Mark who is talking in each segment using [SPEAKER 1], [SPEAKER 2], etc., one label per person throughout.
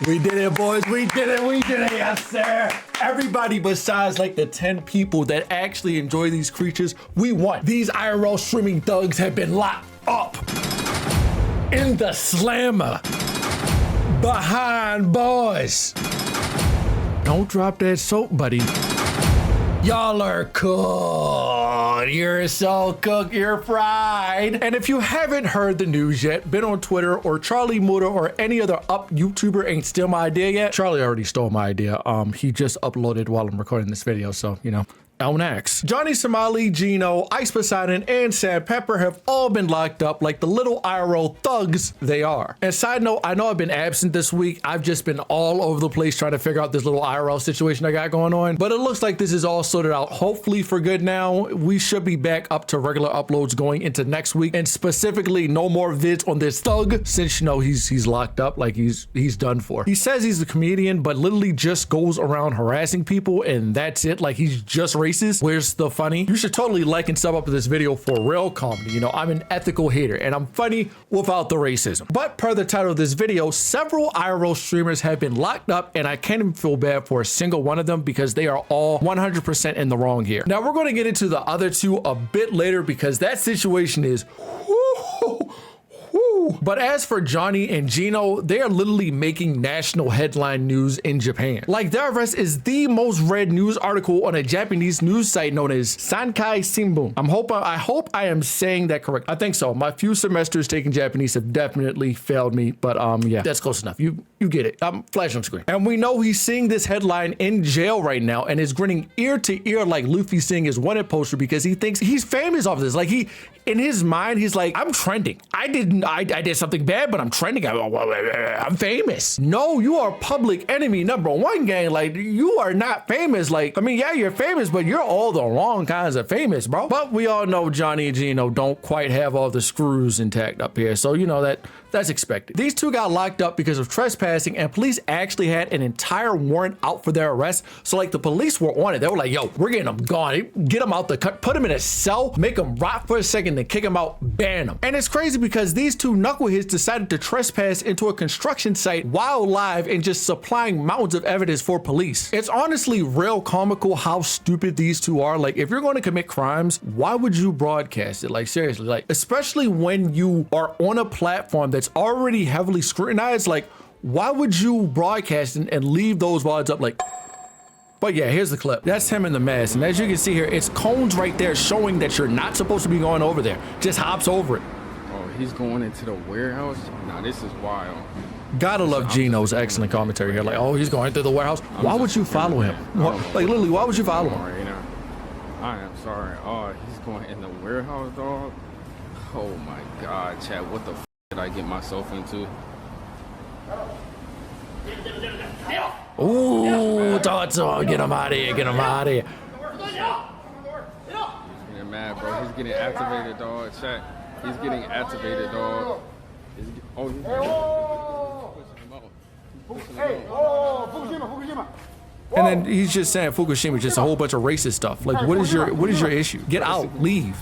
[SPEAKER 1] We did it, boys. We did it. We did it. Yes, sir. Everybody besides like the 10 people that actually enjoy these creatures, we won. These IRL streaming thugs have been locked up in the slammer behind bars. Don't drop that soap, buddy. Y'all are cooked. You're so cooked, you're fried. And if you haven't heard the news yet, been on Twitter or Charlie Muda or any other up YouTuber ain't steal my idea yet. Charlie already stole my idea. He just uploaded while I'm recording this video, so you know. Next. Johnny Somali, Jino, iceposeidon, and Sandpepper have all been locked up like the little IRL thugs they are. And side note, I know I've been absent this week. I've just been all over the place trying to figure out this little IRL situation I got going on. But it looks like this is all sorted out, hopefully for good now. We should be back up to regular uploads going into next week. And specifically, no more vids on this thug since, you know, he's locked up, like he's done for. He says he's a comedian, but literally just goes around harassing people and that's it. Like he's just racist. Where's the funny? You should totally like and sub up to this video for real comedy. You know, I'm an ethical hater and I'm funny without the racism. But per the title of this video, several IRL streamers have been locked up and I can't even feel bad for a single one of them because they are all 100% in the wrong here. Now we're going to get into the other two a bit later because that situation is but as for Johnny and Jino, they are literally making national headline news in Japan. Like their arrest is the most read news article on a Japanese news site known as Sankai Shimbun. I hope I am saying that correct. I think so. My few semesters taking Japanese have definitely failed me, but yeah, that's close enough. You get it. I'm flashing on screen. And we know he's seeing this headline in jail right now and is grinning ear to ear like Luffy seeing his wanted poster because he thinks he's famous off this. Like in his mind, he's like, I'm trending. I did something bad, but I'm trending. I'm famous. No, you are public enemy #1, gang. Like you are not famous. Like, I mean, yeah, you're famous, but you're all the wrong kinds of famous, bro. But we all know Johnny and Jino don't quite have all the screws intact up here. So, you know, that's expected. These two got locked up because of trespassing and police actually had an entire warrant out for their arrest. So like the police were on it. They were like, yo, we're getting them gone. Get them out the cut, put them in a cell, make them rot for a second, then kick them out, ban them. And it's crazy because these two knuckleheads decided to trespass into a construction site while live and just supplying mountains of evidence for police. It's honestly real comical how stupid these two are. Like if you're going to commit crimes, why would you broadcast it? Like seriously, like especially when you are on a platform that's already heavily scrutinized, like why would you broadcast and leave those VODs up? Like, but yeah, here's the clip. That's him in the mask, and as you can see here, it's cones right there showing that you're not supposed to be going over there. Just hops over it.
[SPEAKER 2] Oh, he's going into the warehouse? Nah, this is wild.
[SPEAKER 1] Gotta love Gino's excellent commentary here. Like, oh, he's going into the warehouse. Why would you follow him? Like literally, why would you follow him?
[SPEAKER 2] Right now. I am sorry. Oh, he's going in the warehouse, dog. Oh my God, Chad, what the f did I get myself into?
[SPEAKER 1] Ooh, Tatsu, get him out of here, get him out of here.
[SPEAKER 2] He's getting mad, bro. He's getting activated, dog. Chat. He's getting activated, dog. He's pushing him out.
[SPEAKER 1] And then he's just saying Fukushima, just a whole bunch of racist stuff. Like, what is your issue? Get out, leave.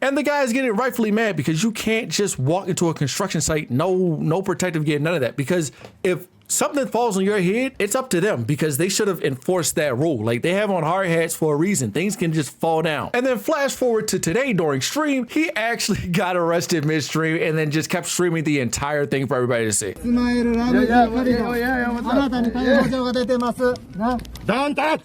[SPEAKER 1] And the guy's getting rightfully mad because you can't just walk into a construction site, no protective gear, none of that. Because if something falls on your head, it's up to them because they should have enforced that rule. Like they have on hard hats for a reason. Things can just fall down. And then flash forward to today during stream, he actually got arrested midstream and then just kept streaming the entire thing for everybody to see.
[SPEAKER 3] Don't touch!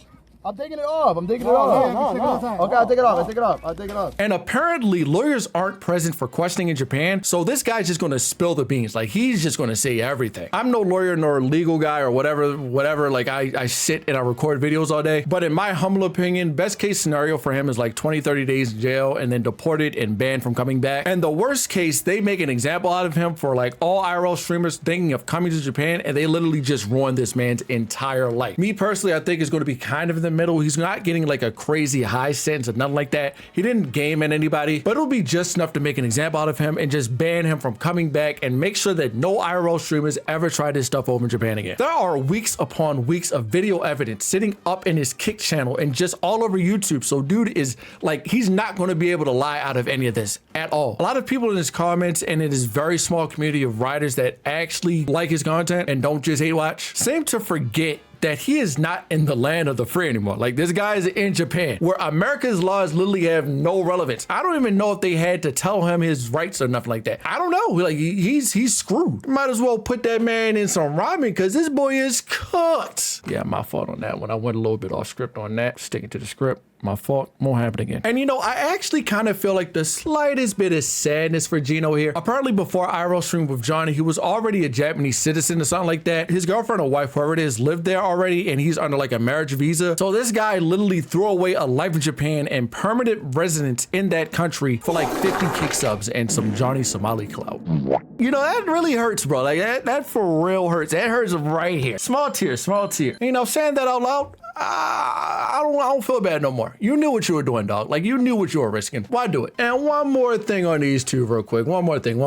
[SPEAKER 3] I'm taking it off. I'm taking it off. Okay, I'll take it off. I'll take it off.
[SPEAKER 1] And apparently lawyers aren't present for questioning in Japan. So this guy's just going to spill the beans. Like he's just going to say everything. I'm no lawyer nor legal guy or whatever. Like I sit and I record videos all day. But in my humble opinion, best case scenario for him is like 20, 30 days in jail and then deported and banned from coming back. And the worst case, they make an example out of him for like all IRL streamers thinking of coming to Japan and they literally just ruin this man's entire life. Me personally, I think it's going to be kind of in the middle. He's not getting like a crazy high sentence or nothing like that. He didn't game at anybody, but it'll be just enough to make an example out of him and just ban him from coming back and make sure that no IRL streamers ever try this stuff over in Japan again. There are weeks upon weeks of video evidence sitting up in his Kick channel and just all over YouTube. So dude is like, he's not going to be able to lie out of any of this at all. A lot of people in his comments and in his very small community of writers that actually like his content and don't just hate watch seem to forget that he is not in the land of the free anymore. Like, this guy is in Japan, where America's laws literally have no relevance. I don't even know if they had to tell him his rights or nothing like that. I don't know. Like, he's screwed. Might as well put that man in some ramen because this boy is cooked. Yeah, my fault on that one. I went a little bit off script on that. Sticking to the script. My fault. Won't happen again. And you know, I actually kind of feel like the slightest bit of sadness for Jino here. Apparently before IRL stream with Johnny, he was already a Japanese citizen or something like that. His girlfriend or wife, whoever it is, lived there already and he's under like a marriage visa. So this guy literally threw away a life in Japan and permanent residence in that country for like 50 kick subs and some Johnny Somali clout. You know, that really hurts, bro. Like that for real hurts. That hurts right here. Small tear, small tear. You know, saying that out loud, I don't feel bad no more. You knew what you were doing, dog. Like, you knew what you were risking. Why do it? And one more thing on these two real quick. One more thing.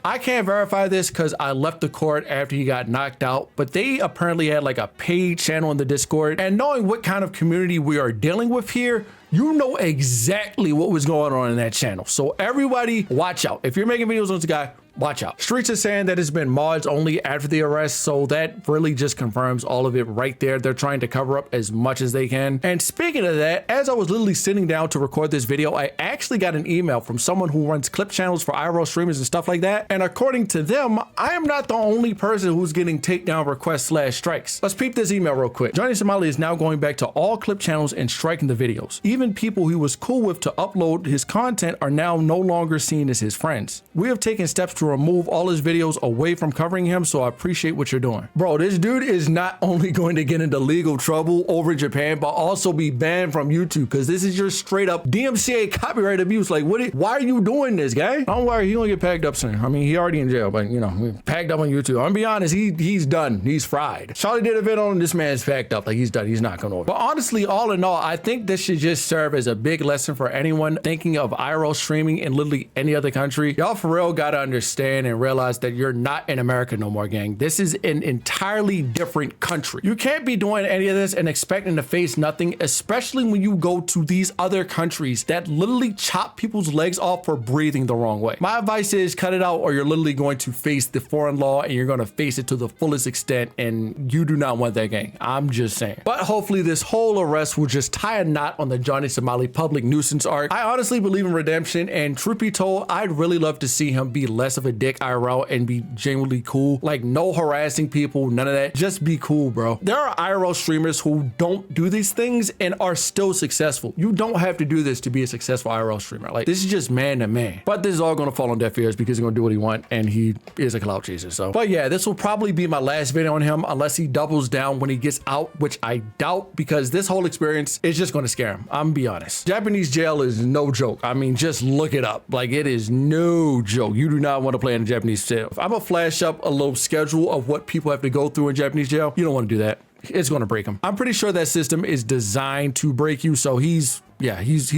[SPEAKER 1] I can't verify this because I left the court after he got knocked out, but they apparently had like a paid channel in the Discord. And knowing what kind of community we are dealing with here, you know exactly what was going on in that channel. So everybody watch out. If you're making videos on this guy, watch out. Streets is saying that it's been mods only after the arrest, so that really just confirms all of it right there. They're trying to cover up as much as they can. And speaking of that, as I was literally sitting down to record this video, I actually got an email from someone who runs clip channels for IRL streamers and stuff like that. And according to them, I am not the only person who's getting takedown requests / strikes. Let's peep this email real quick. Johnny Somali is now going back to all clip channels and striking the videos. Even people he was cool with to upload his content are now no longer seen as his friends. We have taken steps to remove all his videos away from covering him, so I appreciate what you're doing. Bro, this dude is not only going to get into legal trouble over in Japan, but also be banned from YouTube because this is your straight up DMCA copyright abuse. Like, why are you doing this, guy? Don't worry, he gonna get packed up soon. I mean, he already in jail, but you know, packed up on YouTube. I'm gonna be honest, he's done. He's fried. Charlie did a video on this man's packed up. Like, he's done. He's not going over. But honestly, all in all, I think this should just serve as a big lesson for anyone thinking of IRL streaming in literally any other country. Y'all for real gotta understand and realize that you're not in America no more, gang. This is an entirely different country. You can't be doing any of this and expecting to face nothing, especially when you go to these other countries that literally chop people's legs off for breathing the wrong way. My advice is cut it out, or you're literally going to face the foreign law and you're going to face it to the fullest extent, and you do not want that, gang. I'm just saying. But hopefully this whole arrest will just tie a knot on the Johnny Somali public nuisance arc. I honestly believe in redemption, and truth be told, I'd really love to see him be less of a dick IRL and be genuinely cool. Like, no harassing people, none of that. Just be cool, bro. There are IRL streamers who don't do these things and are still successful. You don't have to do this to be a successful IRL streamer. Like, this is just man to man. But this is all gonna fall on deaf ears because he's gonna do what he wants, and he is a clout chaser. So, but yeah, this will probably be my last video on him unless he doubles down when he gets out, which I doubt, because this whole experience is just gonna scare him. I'm gonna be honest. Japanese jail is no joke. I mean, just look it up. Like, it is no joke. You do not want to play in a Japanese jail. If I'm gonna flash up a little schedule of what people have to go through in Japanese jail, you don't want to do that. It's going to break him. I'm pretty sure that system is designed to break you. So he's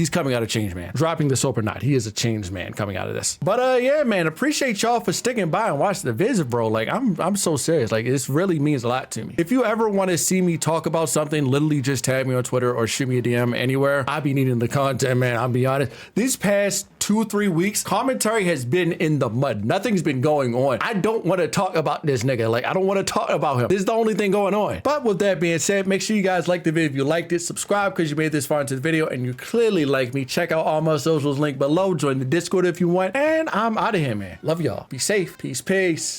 [SPEAKER 1] coming out a changed man. Dropping the soap or not, he is a changed man coming out of this. But yeah, man, appreciate y'all for sticking by and watching the visit, bro. Like, I'm so serious. Like, this really means a lot to me. If you ever want to see me talk about something, literally just tag me on Twitter or shoot me a DM anywhere. I be needing the content, man. I'll be honest. These past 2-3 weeks, commentary has been in the mud. Nothing's been going on. I don't want to talk about this nigga. Like, I don't want to talk about him. This is the only thing going on. But with that being said, make sure you guys like the video if you liked it. Subscribe because you made this far into the video and you clearly like me. Check out all my socials linked below. Join the Discord if you want. And I'm out of here, man. Love y'all. Be safe. Peace.